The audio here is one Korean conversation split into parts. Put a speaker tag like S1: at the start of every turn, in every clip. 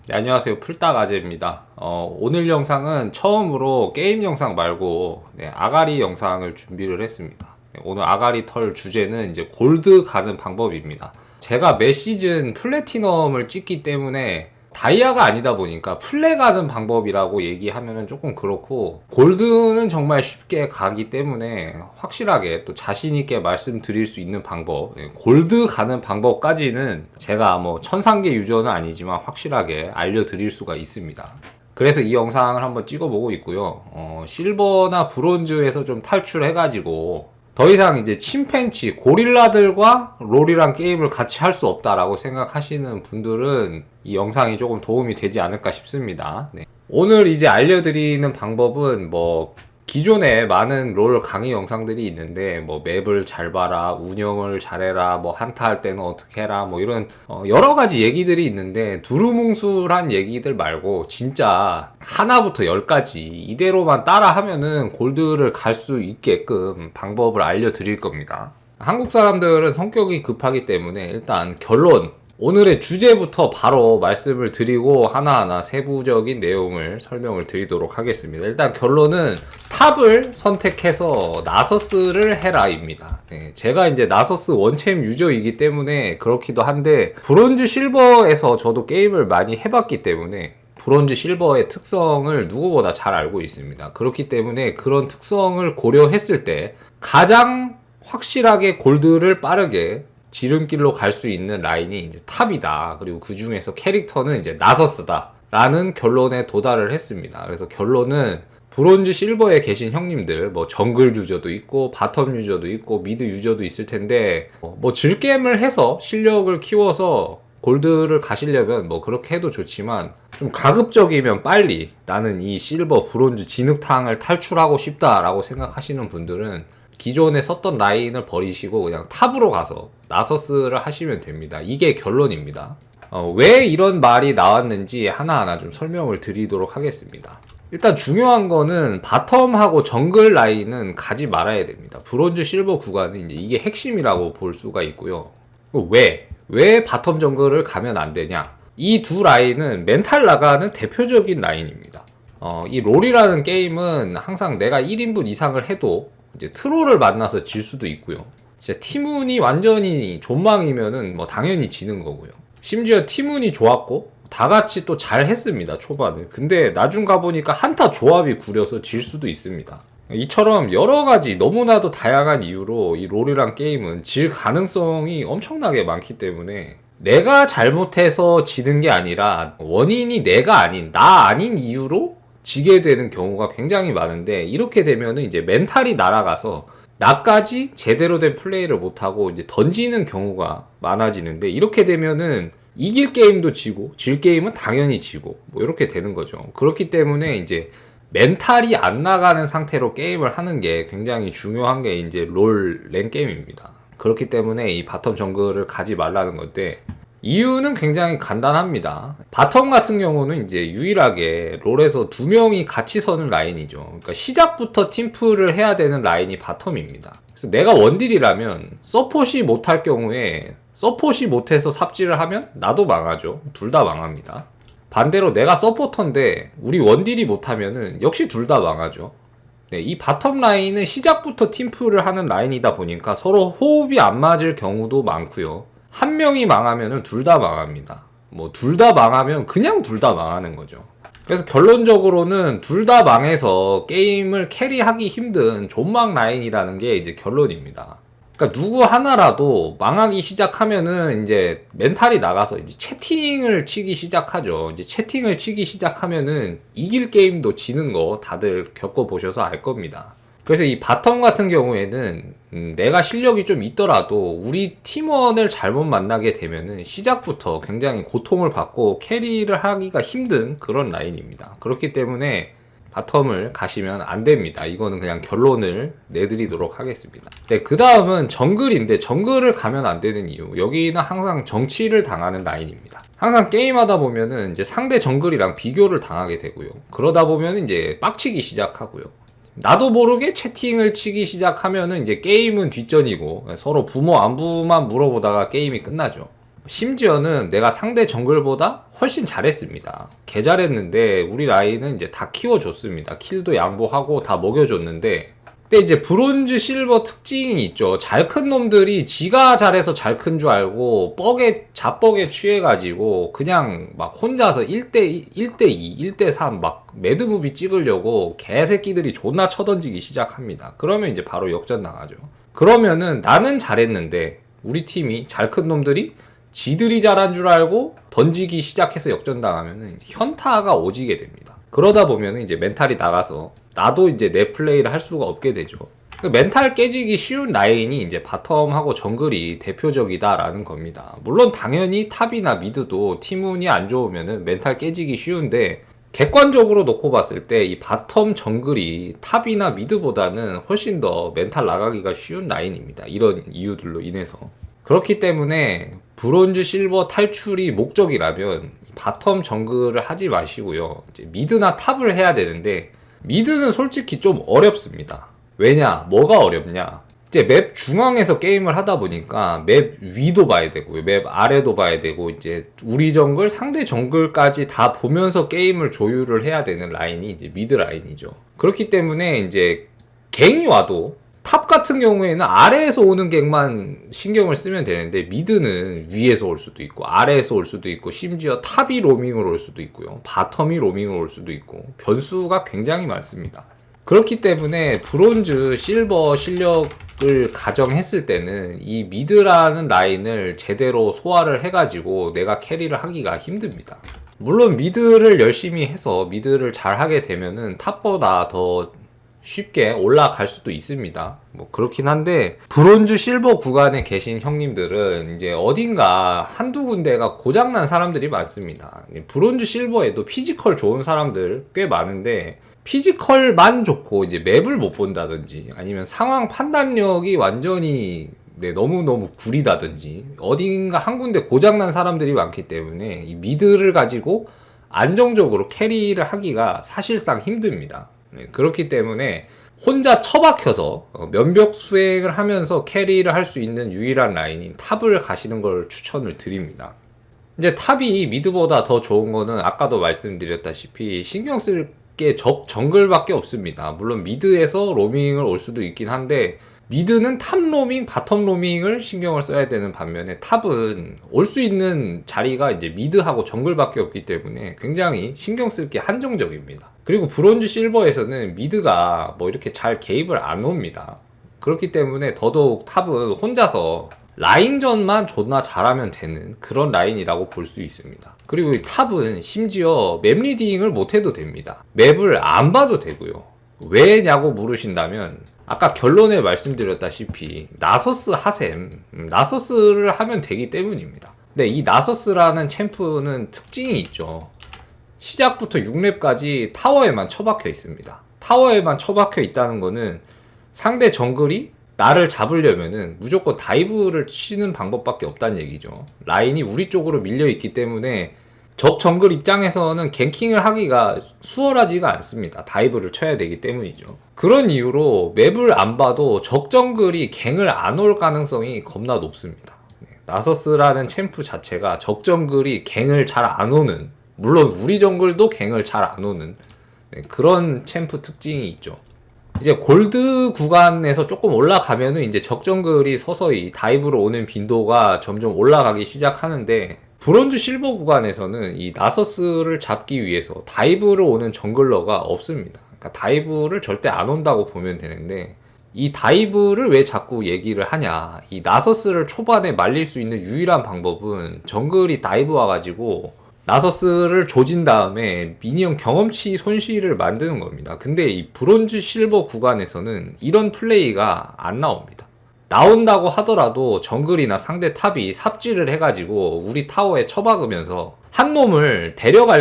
S1: 네, 안녕하세요. 풀딱아재입니다. 오늘 영상은 처음으로 게임 영상 말고 아가리 영상을 준비를 했습니다. 오늘 아가리 털 주제는 이제 골드 가는 방법입니다. 제가 매 시즌 플래티넘을 찍기 때문에 다이아가 아니다 보니까 플레 가는 방법이라고 얘기하면은 조금 그렇고, 골드는 정말 쉽게 가기 때문에 확실하게 또 자신있게 말씀드릴 수 있는 방법, 골드 가는 방법까지는 제가 뭐 천상계 유저는 아니지만 확실하게 알려드릴 수가 있습니다. 그래서 이 영상을 한번 찍어보고 있고요. 실버나 브론즈에서 좀 탈출해가지고 더 이상 이제 침팬치, 고릴라들과 롤이랑 게임을 같이 할 수 없다라고 생각하시는 분들은 이 영상이 조금 도움이 되지 않을까 싶습니다. 네. 오늘 이제 알려드리는 방법은 뭐 기존에 많은 롤 강의 영상들이 있는데 뭐 맵을 잘 봐라, 운영을 잘해라, 뭐 한타 할 때는 어떻게 해라, 뭐 이런 여러 가지 얘기들이 있는데 두루뭉술한 얘기들 말고 진짜 하나부터 열까지 이대로만 따라 하면은 골드를 갈 수 있게끔 방법을 알려드릴 겁니다. 한국 사람들은 성격이 급하기 때문에 일단 결론, 오늘의 주제부터 바로 말씀을 드리고 하나하나 세부적인 내용을 설명을 드리도록 하겠습니다. 일단 결론은 탑을 선택해서 나서스를 해라입니다. 네, 제가 이제 나서스 원챔 유저이기 때문에 그렇기도 한데, 브론즈 실버에서 저도 게임을 많이 해봤기 때문에 브론즈 실버의 특성을 누구보다 잘 알고 있습니다. 그렇기 때문에 그런 특성을 고려했을 때 가장 확실하게 골드를 빠르게 지름길로 갈 수 있는 라인이 이제 탑이다. 그리고 그 중에서 캐릭터는 이제 나서스다. 라는 결론에 도달을 했습니다. 그래서 결론은 브론즈 실버에 계신 형님들, 뭐 정글 유저도 있고 바텀 유저도 있고 미드 유저도 있을 텐데, 뭐 즐겜을 해서 실력을 키워서 골드를 가시려면 뭐 그렇게 해도 좋지만, 좀 가급적이면 빨리 나는 이 실버 브론즈 진흙탕을 탈출하고 싶다라고 생각하시는 분들은 기존에 썼던 라인을 버리시고 그냥 탑으로 가서 나서스를 하시면 됩니다. 이게 결론입니다. 왜 이런 말이 나왔는지 하나하나 좀 설명을 드리도록 하겠습니다. 일단 중요한 거는 바텀하고 정글 라인은 가지 말아야 됩니다. 브론즈 실버 구간은 이제 이게 핵심이라고 볼 수가 있고요. 왜 바텀 정글을 가면 안 되냐? 이 두 라인은 멘탈 나가는 대표적인 라인입니다. 이 롤이라는 게임은 항상 내가 1인분 이상을 해도 이제 트롤을 만나서 질 수도 있고요. 진짜 팀운이 완전히 존망이면은 뭐 당연히 지는 거고요. 심지어 팀운이 좋았고 다 같이 또 잘 했습니다, 초반에. 근데 나중 가보니까 한타 조합이 구려서 질 수도 있습니다. 이처럼 여러 가지 너무나도 다양한 이유로 이 롤이란 게임은 질 가능성이 엄청나게 많기 때문에 내가 잘못해서 지는 게 아니라 원인이 내가 아닌, 나 아닌 이유로 지게 되는 경우가 굉장히 많은데, 이렇게 되면은 이제 멘탈이 날아가서 나까지 제대로 된 플레이를 못하고 이제 던지는 경우가 많아지는데, 이렇게 되면은 이길 게임도 지고 질 게임은 당연히 지고 뭐 이렇게 되는 거죠. 그렇기 때문에 이제 멘탈이 안 나가는 상태로 게임을 하는 게 굉장히 중요한 게 이제 롤 랭 게임입니다. 그렇기 때문에 이 바텀 정글을 가지 말라는 건데, 이유는 굉장히 간단합니다. 바텀 같은 경우는 이제 유일하게 롤에서 두 명이 같이 서는 라인이죠. 그러니까 시작부터 팀플을 해야 되는 라인이 바텀입니다. 그래서 내가 원딜이라면 서폿이 못할 경우에 서폿이 못해서 삽질을 하면 나도 망하죠. 둘 다 망합니다. 반대로 내가 서포터인데 우리 원딜이 못하면은 역시 둘 다 망하죠. 네, 이 바텀 라인은 시작부터 팀플을 하는 라인이다 보니까 서로 호흡이 안 맞을 경우도 많고요. 한 명이 망하면은 둘 다 망합니다. 뭐 둘 다 망하면 그냥 둘 다 망하는 거죠. 그래서 결론적으로는 둘 다 망해서 게임을 캐리하기 힘든 존망 라인이라는 게 이제 결론입니다. 그러니까 누구 하나라도 망하기 시작하면은 이제 멘탈이 나가서 이제 채팅을 치기 시작하죠. 이제 채팅을 치기 시작하면은 이길 게임도 지는 거 다들 겪어보셔서 알 겁니다. 그래서 이 바텀 같은 경우에는 내가 실력이 좀 있더라도 우리 팀원을 잘못 만나게 되면은 시작부터 굉장히 고통을 받고 캐리를 하기가 힘든 그런 라인입니다. 그렇기 때문에 바텀을 가시면 안 됩니다. 이거는 그냥 결론을 내드리도록 하겠습니다. 네, 그 다음은 정글인데, 정글을 가면 안 되는 이유. 여기는 항상 정치를 당하는 라인입니다. 항상 게임하다 보면은 이제 상대 정글이랑 비교를 당하게 되고요. 그러다 보면 이제 빡치기 시작하고요. 나도 모르게 채팅을 치기 시작하면은 이제 게임은 뒷전이고 서로 부모 안부만 물어보다가 게임이 끝나죠. 심지어는 내가 상대 정글보다 훨씬 잘했습니다. 개 잘했는데 우리 라인은 이제 다 키워줬습니다. 킬도 양보하고 다 먹여줬는데, 근데 이제 브론즈 실버 특징이 있죠. 잘 큰 놈들이 지가 잘해서 잘 큰 줄 알고 자뻑에 취해가지고 그냥 막 혼자서 1대1, 1대2, 1대3 막 매드무비 찍으려고 개새끼들이 존나 쳐던지기 시작합니다. 그러면 이제 바로 역전 나가죠. 그러면은 나는 잘했는데 우리 팀이 잘 큰 놈들이 지들이 잘한 줄 알고 던지기 시작해서 역전당하면은 현타가 오지게 됩니다. 그러다 보면은 이제 멘탈이 나가서 나도 이제 내 플레이를 할 수가 없게 되죠. 멘탈 깨지기 쉬운 라인이 이제 바텀하고 정글이 대표적이다라는 겁니다. 물론 당연히 탑이나 미드도 팀운이 안 좋으면은 멘탈 깨지기 쉬운데, 객관적으로 놓고 봤을 때 이 바텀 정글이 탑이나 미드보다는 훨씬 더 멘탈 나가기가 쉬운 라인입니다. 이런 이유들로 인해서. 그렇기 때문에 브론즈 실버 탈출이 목적이라면 바텀 정글을 하지 마시고요. 이제 미드나 탑을 해야 되는데, 미드는 솔직히 좀 어렵습니다. 왜냐? 뭐가 어렵냐? 이제 맵 중앙에서 게임을 하다 보니까 맵 위도 봐야 되고요. 맵 아래도 봐야 되고, 이제 우리 정글, 상대 정글까지 다 보면서 게임을 조율을 해야 되는 라인이 이제 미드 라인이죠. 그렇기 때문에 이제 갱이 와도 탑 같은 경우에는 아래에서 오는 갱만 신경을 쓰면 되는데, 미드는 위에서 올 수도 있고 아래에서 올 수도 있고 심지어 탑이 로밍으로 올 수도 있고요. 바텀이 로밍으로 올 수도 있고 변수가 굉장히 많습니다. 그렇기 때문에 브론즈, 실버 실력을 가정했을 때는 이 미드라는 라인을 제대로 소화를 해가지고 내가 캐리를 하기가 힘듭니다. 물론 미드를 열심히 해서 미드를 잘 하게 되면은 탑보다 더 쉽게 올라갈 수도 있습니다. 뭐 그렇긴 한데, 브론즈 실버 구간에 계신 형님들은 이제 어딘가 한두 군데가 고장난 사람들이 많습니다. 브론즈 실버에도 피지컬 좋은 사람들 꽤 많은데, 피지컬만 좋고 이제 맵을 못 본다든지 아니면 상황 판단력이 완전히 너무너무 구리다든지 어딘가 한 군데 고장난 사람들이 많기 때문에 이 미드를 가지고 안정적으로 캐리를 하기가 사실상 힘듭니다. 그렇기 때문에 혼자 처박혀서 면벽 수행을 하면서 캐리를 할 수 있는 유일한 라인인 탑을 가시는 걸 추천을 드립니다. 이제 탑이 미드보다 더 좋은 거는 아까도 말씀드렸다시피 신경 쓸 게 정글밖에 없습니다. 물론 미드에서 로밍을 올 수도 있긴 한데, 미드는 탑 로밍, 바텀 로밍을 신경을 써야 되는 반면에 탑은 올 수 있는 자리가 이제 미드하고 정글밖에 없기 때문에 굉장히 신경 쓸 게 한정적입니다. 그리고 브론즈 실버에서는 미드가 뭐 이렇게 잘 개입을 안 옵니다. 그렇기 때문에 더더욱 탑은 혼자서 라인전만 존나 잘하면 되는 그런 라인이라고 볼 수 있습니다. 그리고 이 탑은 심지어 맵 리딩을 못해도 됩니다. 맵을 안 봐도 되고요. 왜냐고 물으신다면 아까 결론에 말씀드렸다시피 나서스 하셈, 나서스를 하면 되기 때문입니다. 근데 이 나서스라는 챔프는 특징이 있죠. 시작부터 6렙까지 타워에만 처박혀 있습니다. 타워에만 처박혀 있다는 거는 상대 정글이 나를 잡으려면은 무조건 다이브를 치는 방법밖에 없다는 얘기죠. 라인이 우리 쪽으로 밀려 있기 때문에 적 정글 입장에서는 갱킹을 하기가 수월하지가 않습니다. 다이브를 쳐야 되기 때문이죠. 그런 이유로 맵을 안 봐도 적 정글이 갱을 안 올 가능성이 겁나 높습니다. 나서스라는 챔프 자체가 적 정글이 갱을 잘 안 오는, 물론 우리 정글도 갱을 잘 안 오는 그런 챔프 특징이 있죠. 이제 골드 구간에서 조금 올라가면은 이제 적 정글이 서서히 다이브로 오는 빈도가 점점 올라가기 시작하는데, 브론즈 실버 구간에서는 이 나서스를 잡기 위해서 다이브로 오는 정글러가 없습니다. 그러니까 다이브를 절대 안 온다고 보면 되는데, 이 다이브를 왜 자꾸 얘기를 하냐, 이 나서스를 초반에 말릴 수 있는 유일한 방법은 정글이 다이브 와가지고 나서스를 조진 다음에 미니언 경험치 손실을 만드는 겁니다. 근데 이 브론즈 실버 구간에서는 이런 플레이가 안 나옵니다. 나온다고 하더라도 정글이나 상대 탑이 삽질을 해가지고 우리 타워에 처박으면서 한 놈을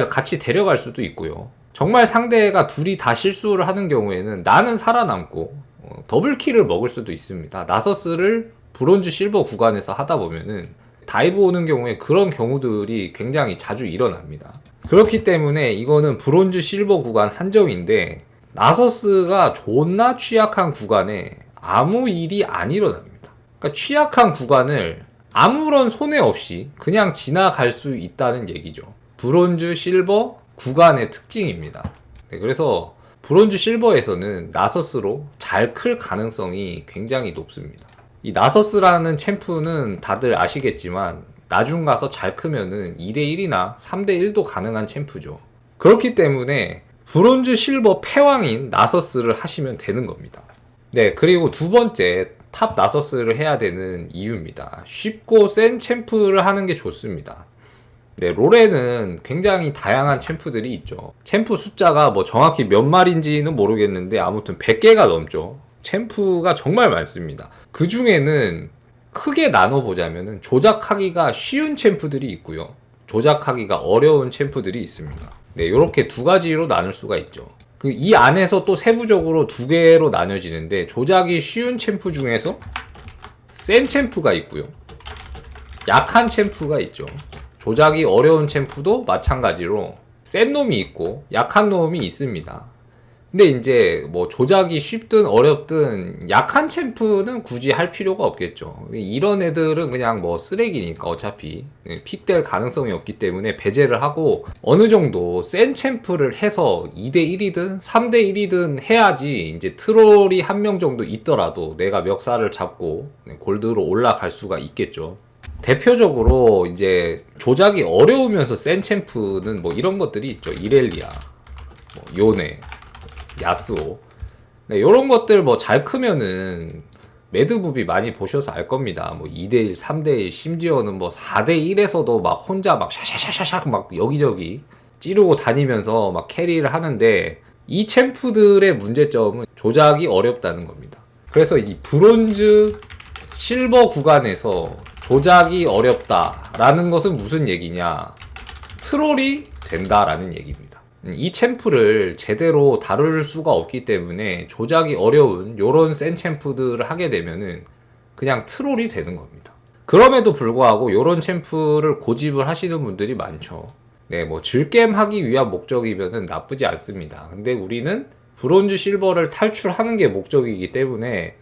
S1: 같이 데려갈 수도 있고요. 정말 상대가 둘이 다 실수를 하는 경우에는 나는 살아남고 더블킬을 먹을 수도 있습니다. 나서스를 브론즈 실버 구간에서 하다 보면은 다이브 오는 경우에 그런 경우들이 굉장히 자주 일어납니다. 그렇기 때문에 이거는 브론즈 실버 구간 한정인데, 나서스가 존나 취약한 구간에 아무 일이 안 일어납니다. 그러니까 취약한 구간을 아무런 손해 없이 그냥 지나갈 수 있다는 얘기죠. 브론즈, 실버 구간의 특징입니다. 네, 그래서 브론즈, 실버에서는 나서스로 잘 클 가능성이 굉장히 높습니다. 이 나서스라는 챔프는 다들 아시겠지만 나중 가서 잘 크면은 2대1이나 3대1도 가능한 챔프죠. 그렇기 때문에 브론즈, 실버 패왕인 나서스를 하시면 되는 겁니다. 네, 그리고 두 번째 탑 나서스를 해야 되는 이유입니다. 쉽고 센 챔프를 하는 게 좋습니다. 네, 롤에는 굉장히 다양한 챔프들이 있죠. 챔프 숫자가 뭐 정확히 몇 마리인지는 모르겠는데 아무튼 100개가 넘죠. 챔프가 정말 많습니다. 그 중에는 크게 나눠보자면 조작하기가 쉬운 챔프들이 있고요. 조작하기가 어려운 챔프들이 있습니다. 네, 이렇게 두 가지로 나눌 수가 있죠. 이 안에서 또 세부적으로 두 개로 나뉘어지는데 조작이 쉬운 챔프 중에서 센 챔프가 있고요. 약한 챔프가 있죠. 조작이 어려운 챔프도 마찬가지로 센 놈이 있고 약한 놈이 있습니다. 근데 이제 뭐 조작이 쉽든 어렵든 약한 챔프는 굳이 할 필요가 없겠죠. 이런 애들은 그냥 뭐 쓰레기니까 어차피 픽될 가능성이 없기 때문에 배제를 하고 어느 정도 센 챔프를 해서 2대1이든 3대1이든 해야지 이제 트롤이 한 명 정도 있더라도 내가 멱살을 잡고 골드로 올라갈 수가 있겠죠. 대표적으로 이제 조작이 어려우면서 센 챔프는 뭐 이런 것들이 있죠. 이렐리아, 뭐 요네, 야스오. 네, 이런 것들 뭐 잘 크면은 매드부비 많이 보셔서 알 겁니다. 뭐 2대1, 3대1, 심지어는 뭐 4대1에서도 막 혼자 막 샤샤샤샤샥 막 여기저기 찌르고 다니면서 막 캐리를 하는데 이 챔프들의 문제점은 조작이 어렵다는 겁니다. 그래서 이 브론즈, 실버 구간에서 조작이 어렵다라는 것은 무슨 얘기냐? 트롤이 된다라는 얘기입니다. 이 챔프를 제대로 다룰 수가 없기 때문에 조작이 어려운 요런 센 챔프들을 하게 되면은 그냥 트롤이 되는 겁니다. 그럼에도 불구하고 요런 챔프를 고집을 하시는 분들이 많죠. 네, 뭐 즐겜 하기 위한 목적이면은 나쁘지 않습니다. 근데 우리는 브론즈, 실버를 탈출하는 게 목적이기 때문에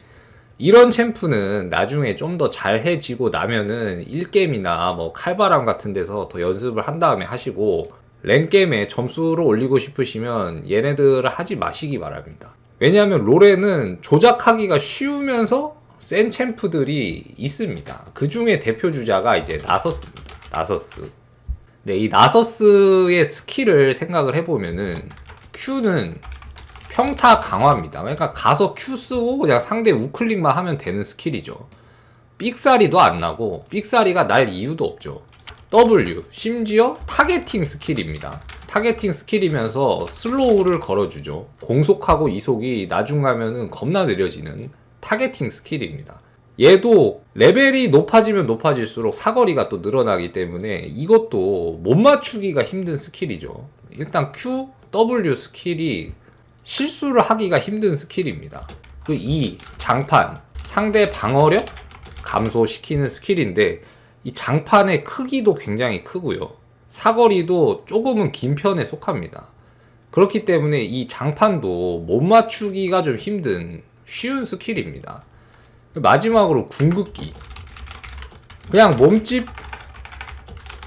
S1: 이런 챔프는 나중에 좀 더 잘해지고 나면은 1게임이나 뭐 칼바람 같은 데서 더 연습을 한 다음에 하시고 랭게임에 점수를 올리고 싶으시면 얘네들을 하지 마시기 바랍니다. 왜냐하면 롤에는 조작하기가 쉬우면서 센 챔프들이 있습니다. 그 중에 대표 주자가 이제 나서스입니다. 나서스. 네, 이 나서스의 스킬을 생각을 해보면은 Q는 평타 강화입니다. 그러니까 가서 Q 쓰고 그냥 상대 우클릭만 하면 되는 스킬이죠. 삑사리도 안 나고 삑사리가 날 이유도 없죠. W, 심지어 타겟팅 스킬입니다. 타겟팅 스킬이면서 슬로우를 걸어주죠. 공속하고 이속이 나중 가면은 겁나 느려지는 타겟팅 스킬입니다. 얘도 레벨이 높아지면 높아질수록 사거리가 또 늘어나기 때문에 이것도 못 맞추기가 힘든 스킬이죠. 일단 Q, W 스킬이 실수를 하기가 힘든 스킬입니다. 그 이 장판, 상대 방어력 감소시키는 스킬인데 이 장판의 크기도 굉장히 크고요. 사거리도 조금은 긴 편에 속합니다. 그렇기 때문에 이 장판도 못 맞추기가 좀 힘든 쉬운 스킬입니다. 마지막으로 궁극기. 그냥 몸집,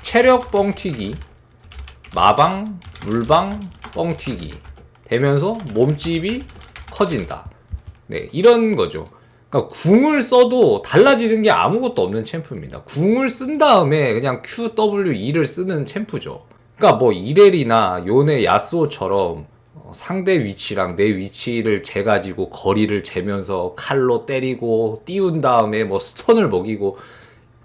S1: 체력 뻥튀기, 마방, 물방, 뻥튀기 되면서 몸집이 커진다. 네, 이런 거죠. 그러니까 궁을 써도 달라지는 게 아무것도 없는 챔프입니다. 궁을 쓴 다음에 그냥 Q, W, E를 쓰는 챔프죠. 그러니까 뭐 이렐이나 요네, 야스오처럼 상대 위치랑 내 위치를 재가지고 거리를 재면서 칼로 때리고 띄운 다음에 뭐 스턴을 먹이고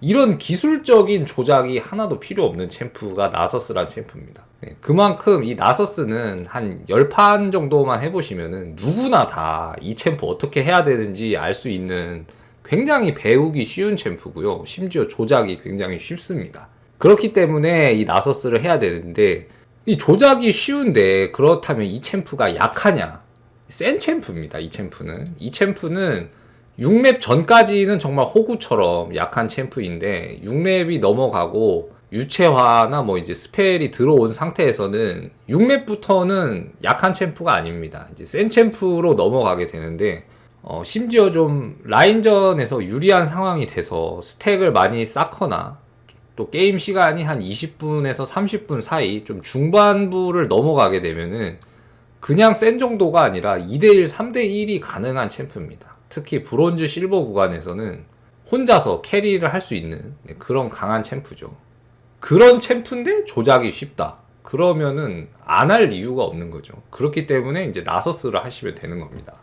S1: 이런 기술적인 조작이 하나도 필요 없는 챔프가 나서스란 챔프입니다. 네, 그만큼 이 나서스는 한 10판 정도만 해보시면은 누구나 다 이 챔프 어떻게 해야 되는지 알 수 있는 굉장히 배우기 쉬운 챔프고요. 심지어 조작이 굉장히 쉽습니다. 그렇기 때문에 이 나서스를 해야 되는데 이 조작이 쉬운데 그렇다면 이 챔프가 약하냐? 센 챔프입니다. 이 챔프는 6렙 전까지는 정말 호구처럼 약한 챔프인데 6렙이 넘어가고 유채화나 뭐 이제 스펠이 들어온 상태에서는 6렙부터는 약한 챔프가 아닙니다. 이제 센 챔프로 넘어가게 되는데 심지어 좀 라인전에서 유리한 상황이 돼서 스택을 많이 쌓거나 또 게임 시간이 한 20분에서 30분 사이 좀 중반부를 넘어가게 되면은 그냥 센 정도가 아니라 2대1, 3대1이 가능한 챔프입니다. 특히 브론즈 실버 구간에서는 혼자서 캐리를 할 수 있는 그런 강한 챔프죠. 그런 챔프인데 조작이 쉽다. 그러면은 안 할 이유가 없는 거죠. 그렇기 때문에 이제 나서스를 하시면 되는 겁니다.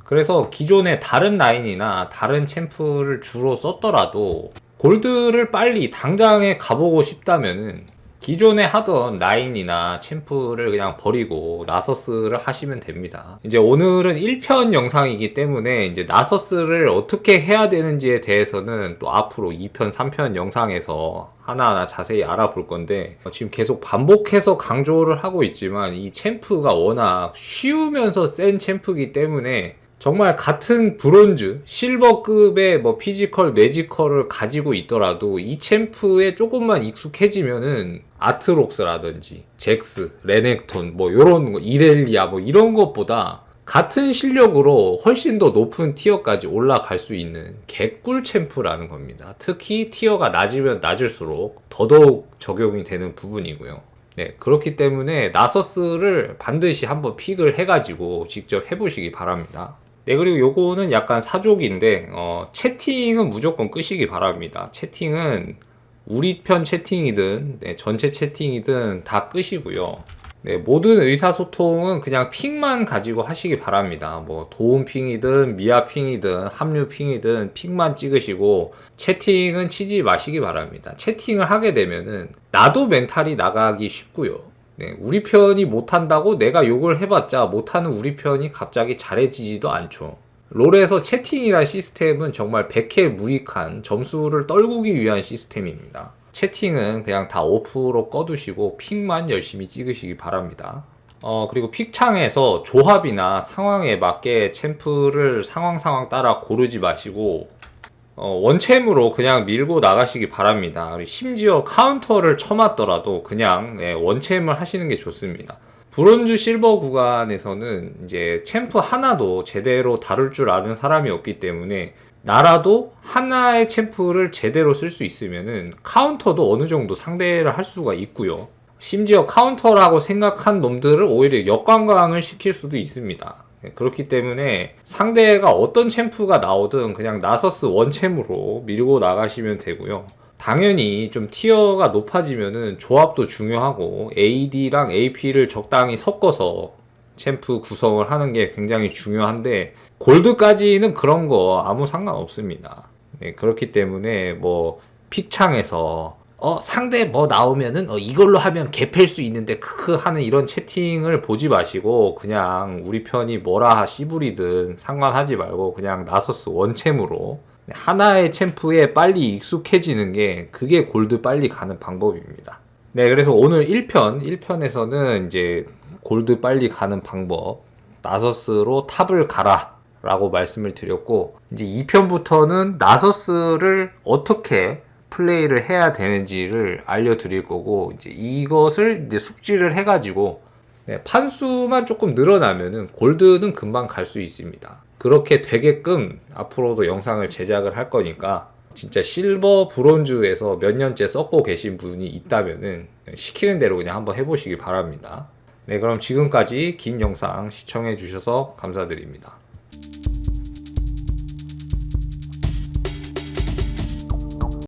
S1: 그래서 기존의 다른 라인이나 다른 챔프를 주로 썼더라도 골드를 빨리 당장에 가보고 싶다면은 기존에 하던 라인이나 챔프를 그냥 버리고 나서스를 하시면 됩니다. 이제 오늘은 1편 영상이기 때문에 이제 나서스를 어떻게 해야 되는지에 대해서는 또 앞으로 2편, 3편 영상에서 하나하나 자세히 알아볼 건데 지금 계속 반복해서 강조를 하고 있지만 이 챔프가 워낙 쉬우면서 센 챔프이기 때문에 정말 같은 브론즈, 실버급의 뭐 피지컬, 매지컬을 가지고 있더라도 이 챔프에 조금만 익숙해지면은 아트록스라든지 잭스, 레넥톤, 뭐 요런 거, 이렐리아 뭐 이런 것보다 같은 실력으로 훨씬 더 높은 티어까지 올라갈 수 있는 개꿀 챔프라는 겁니다. 특히 티어가 낮으면 낮을수록 더더욱 적용이 되는 부분이고요. 네, 그렇기 때문에 나서스를 반드시 한번 픽을 해가지고 직접 해보시기 바랍니다. 네, 그리고 요거는 약간 사족인데 채팅은 무조건 끄시기 바랍니다. 채팅은 우리 편 채팅이든 전체 채팅이든 다 끄시고요. 네, 모든 의사소통은 그냥 핑만 가지고 하시기 바랍니다. 뭐 도움 핑이든 미아 핑이든 합류 핑이든 핑만 찍으시고 채팅은 치지 마시기 바랍니다. 채팅을 하게 되면은 나도 멘탈이 나가기 쉽고요. 네, 우리 편이 못한다고 내가 욕을 해봤자 못하는 우리 편이 갑자기 잘해지지도 않죠. 롤에서 채팅이란 시스템은 정말 백해무익한 점수를 떨구기 위한 시스템입니다. 채팅은 그냥 다 오프로 꺼두시고 픽만 열심히 찍으시기 바랍니다. 그리고 픽창에서 조합이나 상황에 맞게 챔프를 상황 따라 고르지 마시고 원챔으로 그냥 밀고 나가시기 바랍니다. 심지어 카운터를 쳐맞더라도 그냥 원챔을 하시는 게 좋습니다. 브론즈 실버 구간에서는 이제 챔프 하나도 제대로 다룰 줄 아는 사람이 없기 때문에 나라도 하나의 챔프를 제대로 쓸 수 있으면은 카운터도 어느 정도 상대를 할 수가 있고요. 심지어 카운터라고 생각한 놈들을 오히려 역관광을 시킬 수도 있습니다. 그렇기 때문에 상대가 어떤 챔프가 나오든 그냥 나서스 원챔으로 밀고 나가시면 되고요. 당연히 좀 티어가 높아지면은 조합도 중요하고 AD랑 AP를 적당히 섞어서 챔프 구성을 하는 게 굉장히 중요한데 골드까지는 그런 거 아무 상관없습니다. 네, 그렇기 때문에 뭐 픽창에서 상대 뭐 나오면은 이걸로 하면 개팰 수 있는데 크크 하는 이런 채팅을 보지 마시고 그냥 우리 편이 뭐라 씨부리든 상관하지 말고 그냥 나서스 원챔으로 하나의 챔프에 빨리 익숙해지는 게 그게 골드 빨리 가는 방법입니다. 네, 그래서 오늘 1편에서는 이제 골드 빨리 가는 방법 나서스로 탑을 가라 라고 말씀을 드렸고 이제 2편부터는 나서스를 어떻게 플레이를 해야 되는지를 알려드릴 거고 이제 이것을 이제 숙지를 해가지고 판수만 조금 늘어나면은 골드는 금방 갈 수 있습니다. 그렇게 되게끔 앞으로도 영상을 제작을 할 거니까 진짜 실버 브론즈에서 몇 년째 썼고 계신 분이 있다면은 시키는 대로 그냥 한번 해보시기 바랍니다. 네, 그럼 지금까지 긴 영상 시청해 주셔서 감사드립니다.